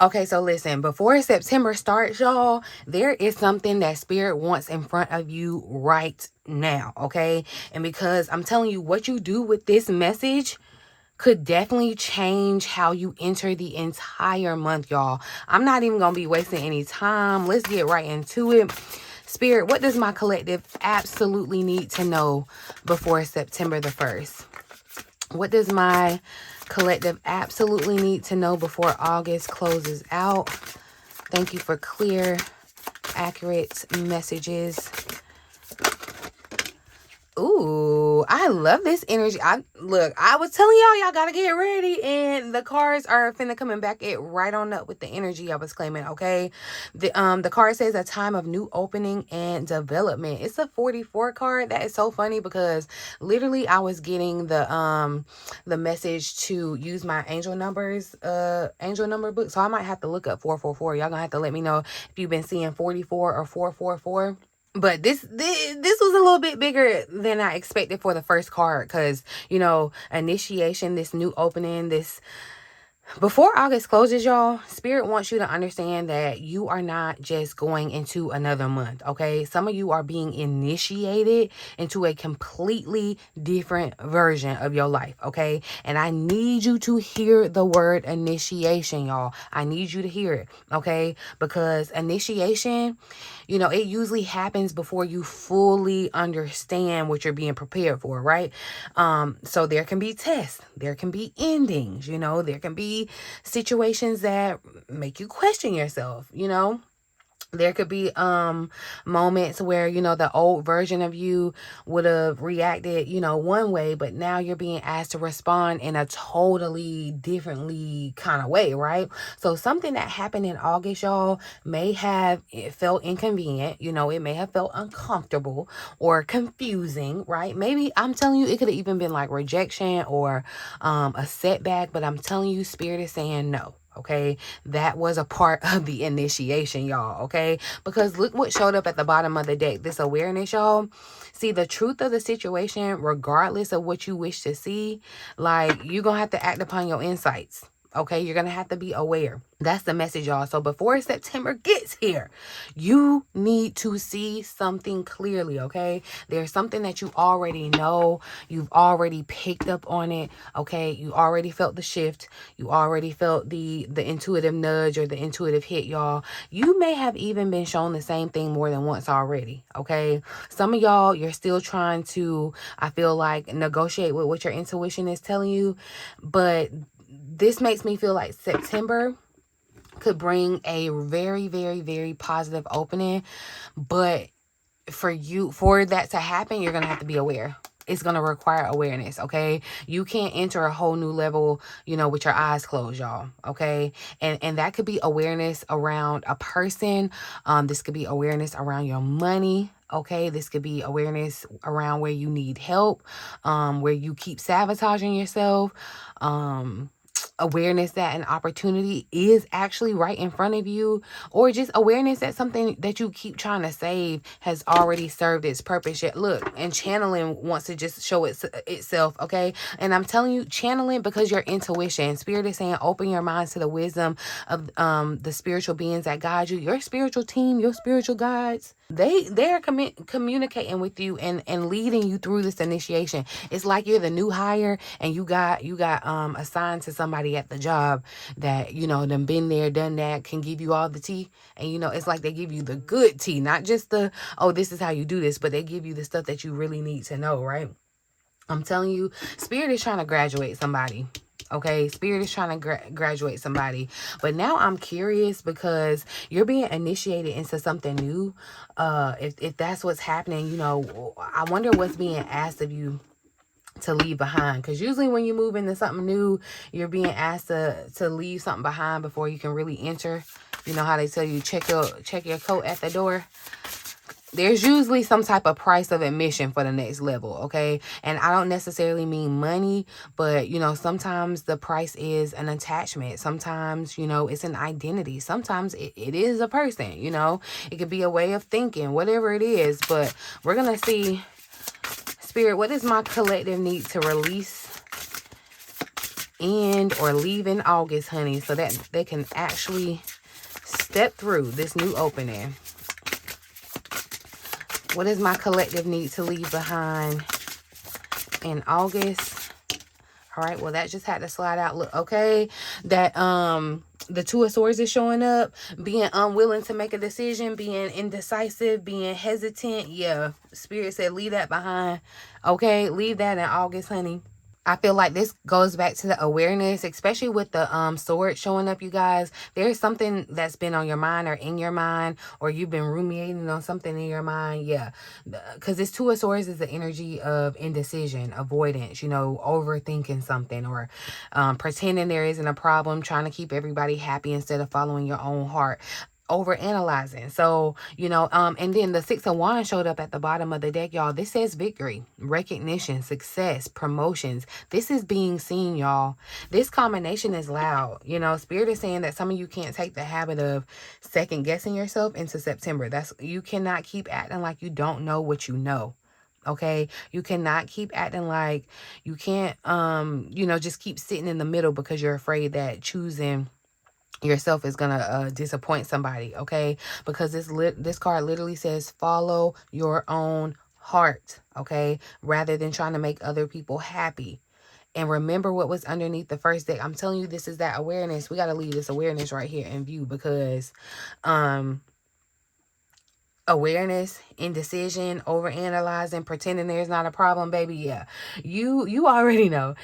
Okay, so listen, before September starts, y'all, there is something that Spirit wants in front of you right now, okay? And because I'm telling you, what you do with this message could definitely change how you enter the entire month, y'all. I'm not even going to be wasting any time. Let's get right into it. Spirit, what does my collective absolutely need to know before September the 1st? What does my collective absolutely need to know before August closes out? Thank you for clear, accurate messages. Ooh, I love this energy. I was telling y'all gotta get ready, and the cards are finna coming back it right on up with the energy I was claiming. Okay, the card says a time of new opening and development. It's a 44 card. That is so funny because literally I was getting the message to use my angel number book. So I might have to look up 444. Y'all gonna have to let me know if you've been seeing 44 or 444. But this was a little bit bigger than I expected for the first card, because initiation, this new opening, this before August closes, y'all, Spirit wants you to understand that you are not just going into another month, okay? Some of you are being initiated into a completely different version of your life, okay? And I need you to hear the word initiation, y'all. I need you to hear it, okay? Because initiation, it usually happens before you fully understand what you're being prepared for, right? So there can be tests, there can be endings, there can be situations that make you question yourself. There could be moments where the old version of you would have reacted one way, but now you're being asked to respond in a totally differently kind of way, right? So something that happened in August, y'all, may have it felt inconvenient, it may have felt uncomfortable or confusing, right? Maybe, I'm telling you, it could have even been like rejection or a setback, but I'm telling you, Spirit is saying no. Okay, that was a part of the initiation, y'all. Okay, because look what showed up at the bottom of the deck. This awareness, y'all. See, the truth of the situation, regardless of what you wish to see, like, you're gonna have to act upon your insights. Okay, you're gonna have to be aware. That's the message, y'all. So before September gets here, you need to see something clearly, okay? There's something that you already know. You've already picked up on it, okay? You already felt the shift. You already felt the intuitive nudge or the intuitive hit, y'all. You may have even been shown the same thing more than once already, okay? Some of y'all, you're still trying to, I feel like, negotiate with what your intuition is telling you, but this makes me feel like September could bring a very, very, very positive opening. But for that to happen, you're going to have to be aware. It's going to require awareness, okay? You can't enter a whole new level, with your eyes closed, y'all, okay? And that could be awareness around a person. This could be awareness around your money, okay? This could be awareness around where you need help, where you keep sabotaging yourself, awareness that an opportunity is actually right in front of you, or just awareness that something that you keep trying to save has already served its purpose. Yet look, and channeling wants to just show itself, okay? And I'm telling you, channeling, because your intuition, Spirit is saying, open your minds to the wisdom of the spiritual beings that guide you, your spiritual team, your spiritual guides. They're communicating with you and leading you through this initiation. It's like you're the new hire, and you got assigned to somebody at the job that them been there, done that, can give you all the tea. And it's like they give you the good tea, not just the, oh, this is how you do this, but they give you the stuff that you really need to know, right? I'm telling you, Spirit is trying to graduate somebody. Okay, Spirit is trying to graduate somebody. But now I'm curious, because you're being initiated into something new. If that's what's happening, I wonder what's being asked of you to leave behind. Because usually when you move into something new, you're being asked to leave something behind before you can really enter. You know how they tell you check your coat at the door? There's usually some type of price of admission for the next level, okay? And I don't necessarily mean money, but, sometimes the price is an attachment. Sometimes, it's an identity. Sometimes it is a person, It could be a way of thinking, whatever it is. But we're going to see, Spirit, what does my collective need to release end or leave in August, honey, so that they can actually step through this new opening. What does my collective need to leave behind in August? All right, well, that just had to slide out. Look, okay, that the Two of Swords is showing up, being unwilling to make a decision, being indecisive, being hesitant. Yeah, Spirit said leave that behind. Okay, leave that in August, honey. I feel like this goes back to the awareness, especially with the sword showing up, you guys. There's something that's been on your mind or in your mind, or you've been ruminating on something in your mind. Yeah, because this Two of Swords is the energy of indecision, avoidance, you know, overthinking something, or pretending there isn't a problem, trying to keep everybody happy instead of following your own heart, over analyzing. So, you know, and then the Six of Wands showed up at the bottom of the deck, y'all. This says victory, recognition, success, promotions. This is being seen, y'all. This combination is loud. You know, Spirit is saying that some of you can't take the habit of second guessing yourself into September. You cannot keep acting like you don't know what you know. Okay, you cannot keep acting like you can't you know, just keep sitting in the middle because you're afraid that choosing yourself is gonna disappoint somebody. Okay, because this card literally says follow your own heart. Okay, rather than trying to make other people happy. And remember what was underneath the first deck. I'm telling you, this is that awareness. We got to leave this awareness right here in view, because awareness, indecision, overanalyzing, pretending there's not a problem, baby. Yeah, you already know.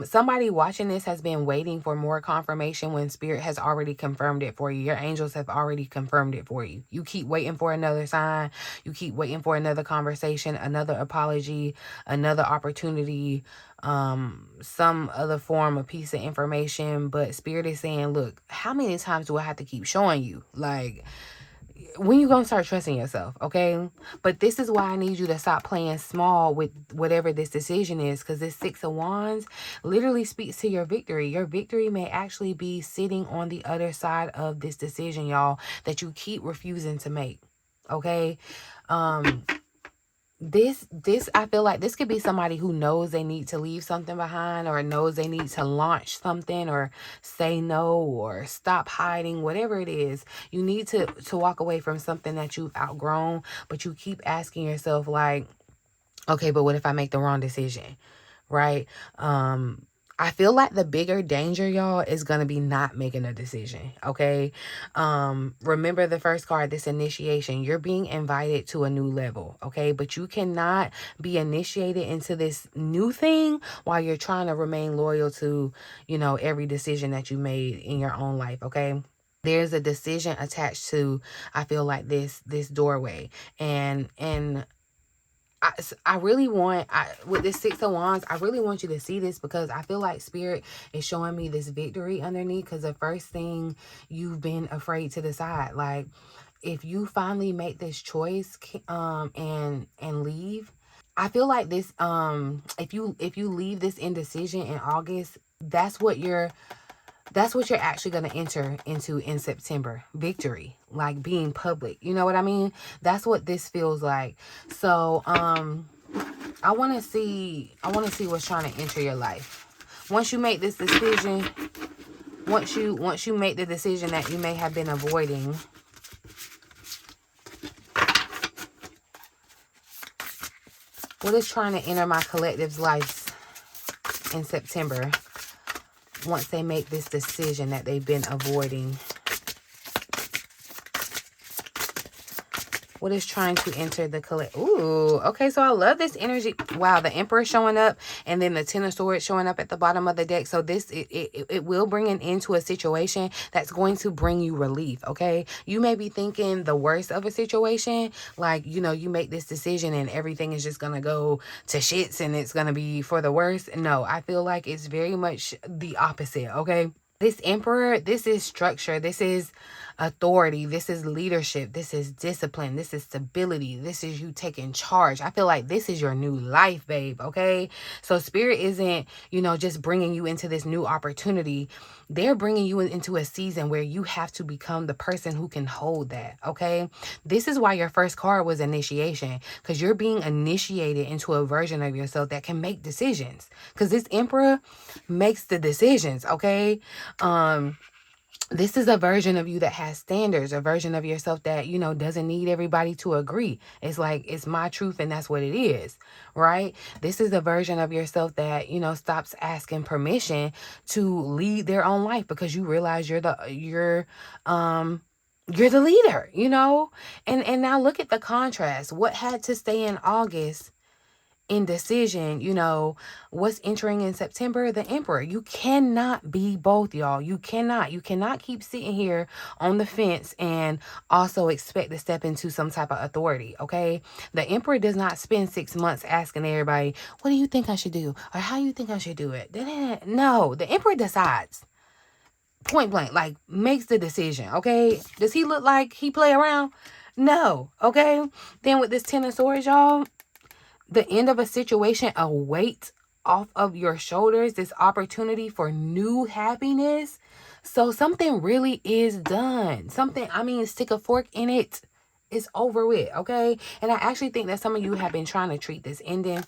Somebody watching this has been waiting for more confirmation when Spirit has already confirmed it for you. Your angels have already confirmed it for you. You keep waiting for another sign. You keep waiting for another conversation, another apology, another opportunity, some other form of piece of information. But Spirit is saying, look, how many times do I have to keep showing you? Like, when you gonna start trusting yourself? Okay, but this is why I need you to stop playing small with whatever this decision is, because this Six of Wands literally speaks to your victory. Your victory may actually be sitting on the other side of this decision, y'all, that you keep refusing to make. Okay, this I feel like this could be somebody who knows they need to leave something behind, or knows they need to launch something, or say no, or stop hiding, whatever it is. You need to walk away from something that you've outgrown, but you keep asking yourself, like, okay, but what if I make the wrong decision? Right? I feel like the bigger danger, y'all, is going to be not making a decision. Okay. Remember the first card, this initiation. You're being invited to a new level. Okay. But you cannot be initiated into this new thing while you're trying to remain loyal to, you know, every decision that you made in your own life. Okay. There's a decision attached to, I feel like, this doorway. And I really want, with this Six of Wands, I really want you to see this, because I feel like Spirit is showing me this victory underneath, because the first thing you've been afraid to decide, like, if you finally make this choice and leave, I feel like this, if you leave this indecision in August, that's what you're actually going to enter into in September. Victory, like being public. You know what I mean? That's what this feels like. So, I want to see what's trying to enter your life. Once you make this decision, once you make the decision that you may have been avoiding, what is trying to enter my collective's life in September? Once they make this decision that they've been avoiding, what is trying to enter the collective? Ooh, okay, so I love this energy. Wow, the Emperor showing up, and then the Ten of Swords showing up at the bottom of the deck. So this, it will bring an end to a situation that's going to bring you relief, okay? You may be thinking the worst of a situation, like, you know, you make this decision and everything is just going to go to shits and it's going to be for the worst. No, I feel like it's very much the opposite, okay? This Emperor, this is structure. This is authority. This is leadership. This is discipline. This is stability. This is you taking charge. I feel like this is your new life, babe. Okay. So spirit isn't, just bringing you into this new opportunity. They're bringing you into a season where you have to become the person who can hold that. Okay. This is why your first card was initiation, because you're being initiated into a version of yourself that can make decisions, because this emperor makes the decisions. Okay. This is a version of you that has standards, a version of yourself that, doesn't need everybody to agree. It's like, it's my truth and that's what it is, right? This is a version of yourself that, stops asking permission to lead their own life, because you realize you're the leader, And now look at the contrast. What had to stay in August? Indecision, what's entering in September? The emperor. You cannot be both, y'all. You cannot keep sitting here on the fence and also expect to step into some type of authority. Okay. The emperor does not spend 6 months asking everybody, what do you think I should do? Or how you think I should do it? No, the emperor decides. Point blank, like, makes the decision. Okay. Does he look like he play around? No. Okay. Then with this Ten of Swords, y'all, the end of a situation, a weight off of your shoulders, this opportunity for new happiness. So something really is done. Stick a fork in it. It's over with, okay? And I actually think that some of you have been trying to treat this ending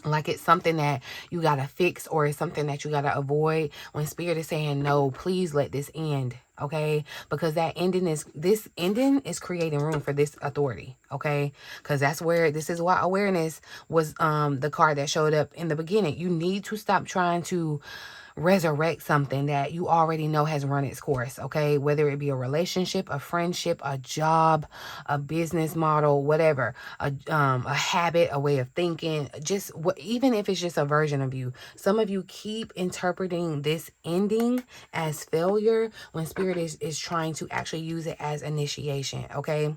like it's something that you got to fix, or it's something that you got to avoid, when spirit is saying, no, please let this end. Okay, because this ending is creating room for this authority. Okay, because this is why awareness was the card that showed up in the beginning. You need to stop trying to resurrect something that you already know has run its course. Okay, whether it be a relationship, a friendship, a job, a business model, whatever, a habit, a way of thinking, even if it's just a version of you. Some of you keep interpreting this ending as failure, when spirit is trying to actually use it as initiation. Okay,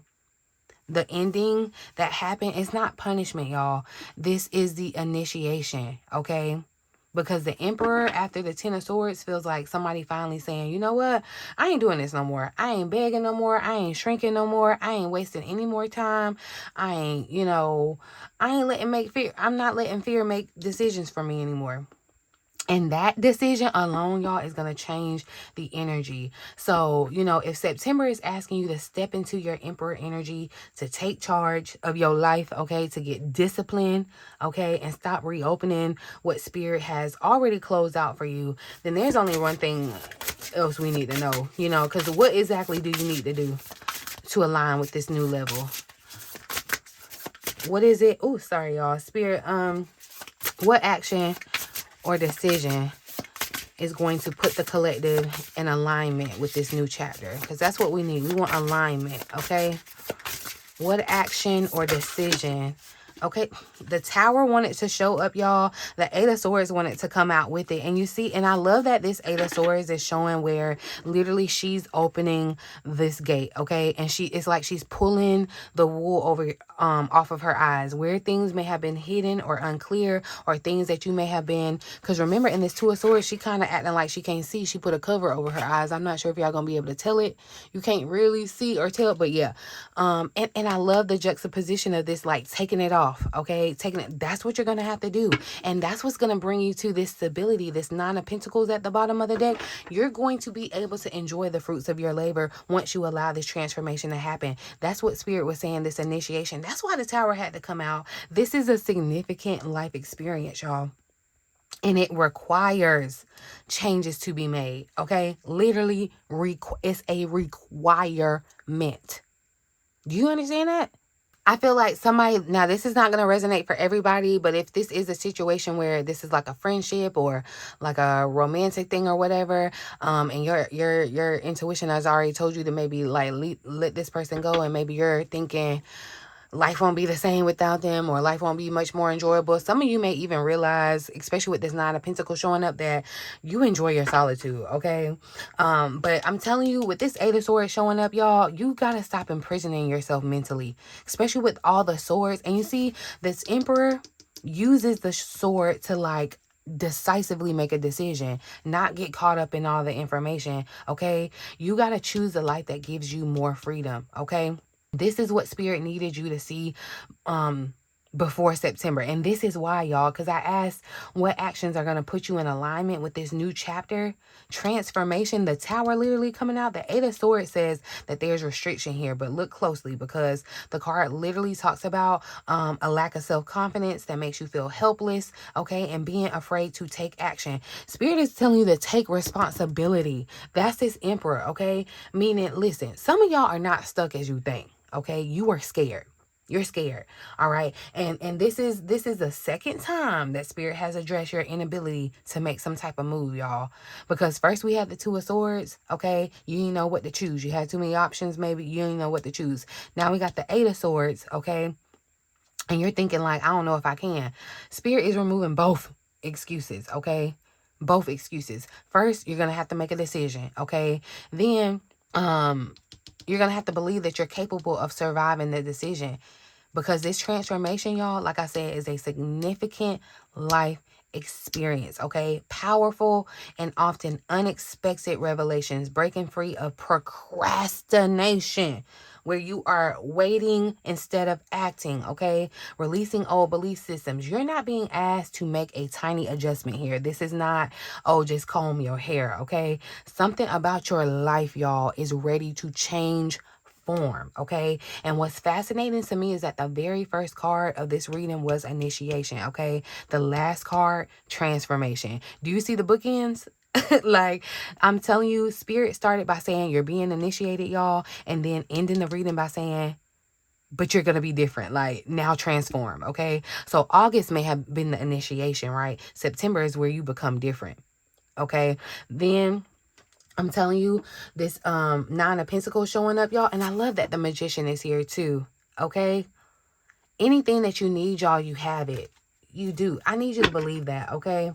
the ending that happened is not punishment, y'all. This is the initiation. Okay, because the emperor, after the Ten of Swords, feels like somebody finally saying, you know what? I ain't doing this no more. I ain't begging no more. I ain't shrinking no more. I ain't wasting any more time. I ain't I'm not letting fear make decisions for me anymore. And that decision alone, y'all, is going to change the energy. So, if September is asking you to step into your emperor energy, to take charge of your life, okay, to get disciplined, okay, and stop reopening what spirit has already closed out for you, then there's only one thing else we need to know, because what exactly do you need to do to align with this new level? What is it? Oh, sorry, y'all. Spirit, what action or decision is going to put the collective in alignment with this new chapter? Because that's what we need. We want alignment, okay? What action or decision? Okay, the Tower wanted to show up, y'all. The Eight of Swords wanted to come out with it. And you see, and I love that this Eight of Swords is showing where literally she's opening this gate, okay? And it's like she's pulling the wool over off of her eyes, where things may have been hidden or unclear, or things that you may have been, because remember, in this Two of Swords, she kind of acting like she can't see. She put a cover over her eyes. I'm not sure if y'all gonna be able to tell it. You can't really see or tell, but yeah. And I love the juxtaposition of this, like taking it off. Okay, that's what you're gonna have to do, and that's what's gonna bring you to this stability. This Nine of Pentacles at the bottom of the deck, you're going to be able to enjoy the fruits of your labor once you allow this transformation to happen. That's what spirit was saying, this initiation. That's why the Tower had to come out. This is a significant life experience, y'all, and it requires changes to be made. Okay, literally it's a requirement. Do you understand that? I feel like now this is not going to resonate for everybody, but if this is a situation where this is like a friendship or like a romantic thing or whatever, and your intuition has already told you to maybe like let this person go, and maybe you're thinking life won't be the same without them, or life won't be much more enjoyable. Some of you may even realize, especially with this Nine of Pentacles showing up, that you enjoy your solitude, okay? But I'm telling you, with this Eight of Swords showing up, y'all, you gotta stop imprisoning yourself mentally, especially with all the swords. And you see, this Emperor uses the sword to like decisively make a decision, not get caught up in all the information, okay? You got to choose the life that gives you more freedom, okay? This is what Spirit needed you to see before September. And this is why, y'all, because I asked what actions are going to put you in alignment with this new chapter. Transformation, the tower literally coming out. The Eight of Swords says that there's restriction here, but look closely because the card literally talks about a lack of self-confidence that makes you feel helpless, okay, and being afraid to take action. Spirit is telling you to take responsibility. That's this Emperor, okay? Meaning, listen, some of y'all are not stuck as you think, okay? You are scared. You're scared. All right. And this is the second time that Spirit has addressed your inability to make some type of move, y'all. Because first we had the Two of Swords. Okay. You didn't know what to choose. You had too many options. Maybe you didn't know what to choose. Now we got the Eight of Swords. Okay. And you're thinking like, I don't know if I can. Spirit is removing both excuses. Okay. Both excuses. First, you're going to have to make a decision. Okay. Then, you're going to have to believe that you're capable of surviving the decision. Because this transformation, y'all, like I said, is a significant life experience, okay? Powerful and often unexpected revelations, breaking free of procrastination, where you are waiting instead of acting, okay? Releasing old belief systems. You're not being asked to make a tiny adjustment here. This is not, oh, just comb your hair, okay? Something about your life, y'all, is ready to change form, okay? And what's fascinating to me is that the very first card of this reading was initiation, okay? The last card, transformation. Do you see the bookends? Like, I'm telling you, Spirit started by saying you're being initiated, y'all, and then ending the reading by saying, but you're going to be different. Like, now transform, okay? So August may have been the initiation, right? September is where you become different, okay? Then I'm telling you, this Nine of Pentacles showing up, y'all. And I love that the Magician is here too, okay? Anything that you need, y'all, you have it. You do. I need you to believe that, okay?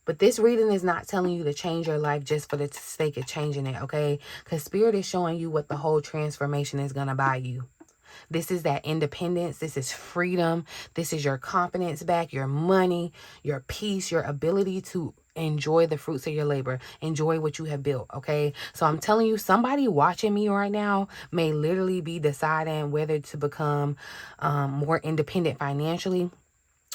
But this reading is not telling you to change your life just for the sake of changing it, okay? Because Spirit is showing you what the whole transformation is going to buy you. This is that independence. This is freedom. This is your confidence back, your money, your peace, your ability to enjoy the fruits of your labor. Enjoy what you have built, okay? So I'm telling you, somebody watching me right now may literally be deciding whether to become more independent financially.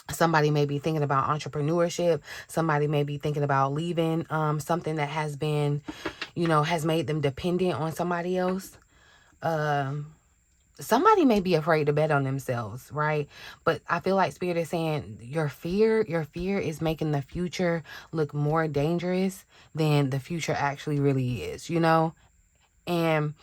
Somebody may be thinking about entrepreneurship. Somebody may be thinking about leaving something that has been, has made them dependent on somebody else. Somebody may be afraid to bet on themselves, right? But I feel like Spirit is saying your fear is making the future look more dangerous than the future actually really is, And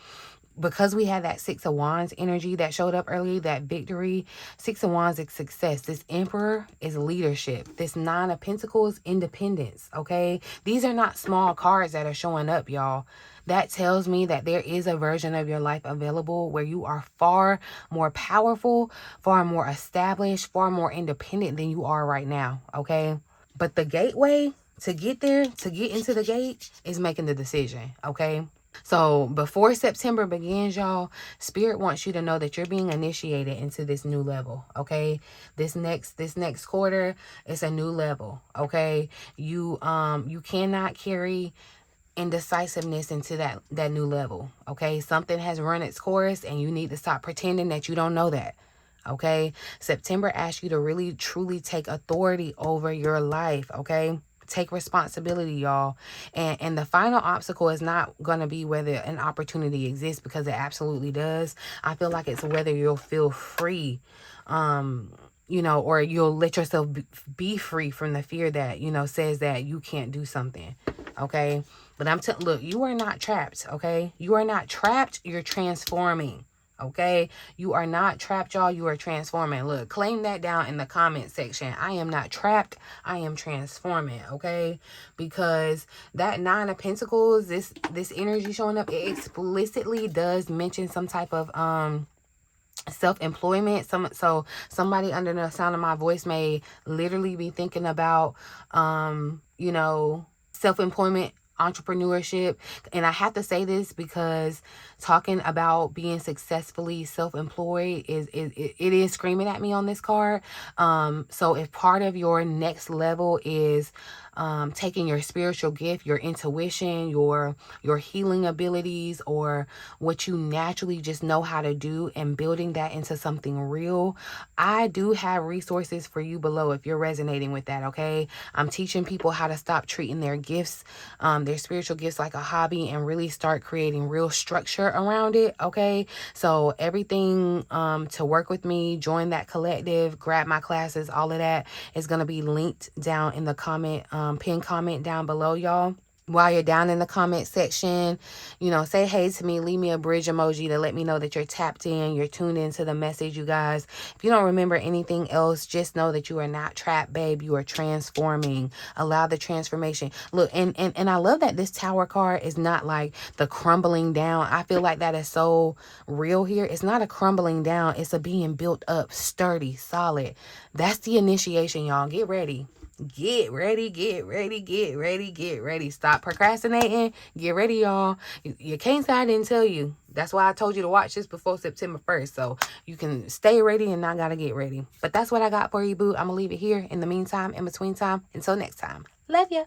because we had that Six of Wands energy that showed up earlier, that victory, Six of Wands is success. This Emperor is leadership. This Nine of Pentacles, independence, okay? These are not small cards that are showing up, y'all. That tells me that there is a version of your life available where you are far more powerful, far more established, far more independent than you are right now, okay? But the gateway to get there, to get into the gate, is making the decision, okay? So before September begins, y'all, Spirit wants you to know that you're being initiated into this new level, okay? This next quarter, it's a new level, okay? You cannot carry indecisiveness into that new level, okay? Something has run its course and you need to stop pretending that you don't know that, okay? September asks you to really truly take authority over your life, okay? Take responsibility, y'all. And the final obstacle is not going to be whether an opportunity exists, because it absolutely does. I feel like it's whether you'll feel free, or you'll let yourself be free from the fear that, says that you can't do something, okay? But look, you are not trapped, okay? You are not trapped. You're transforming. Okay, you are not trapped, y'all. You are transforming. Look, claim that down in the comment section. I am not trapped. I am transforming. Okay, because that Nine of Pentacles, this energy showing up, it explicitly does mention some type of self-employment. So somebody under the sound of my voice may literally be thinking about self-employment entrepreneurship. And I have to say this because talking about being successfully self-employed is screaming at me on this card. So if part of your next level is taking your spiritual gift, your intuition, your healing abilities, or what you naturally just know how to do, and building that into something real, I do have resources for you below if you're resonating with that. Okay, I'm teaching people how to stop treating their gifts, their spiritual gifts, like a hobby, and really start creating real structure around it. Okay, so everything to work with me, join that collective, grab my classes, all of that is going to be linked down in the comment, pinned comment down below, y'all. While you're down in the comment section, say hey to me, leave me a bridge emoji to let me know that you're tapped in, you're tuned into the message, you guys. If you don't remember anything else, just know that you are not trapped, babe. You are transforming. Allow the transformation. Look, and I love that this Tower card is not like the crumbling down. I feel like that is so real here. It's not a crumbling down. It's a being built up, sturdy, solid. That's the initiation, y'all. Get ready. Get ready, get ready, get ready, get ready. Stop procrastinating. Get ready, y'all. You can't say I didn't tell you. That's why I told you to watch this before September 1st. So you can stay ready and not got to get ready. But that's what I got for you, boo. I'm going to leave it here. In the meantime, in between time, until next time. Love ya.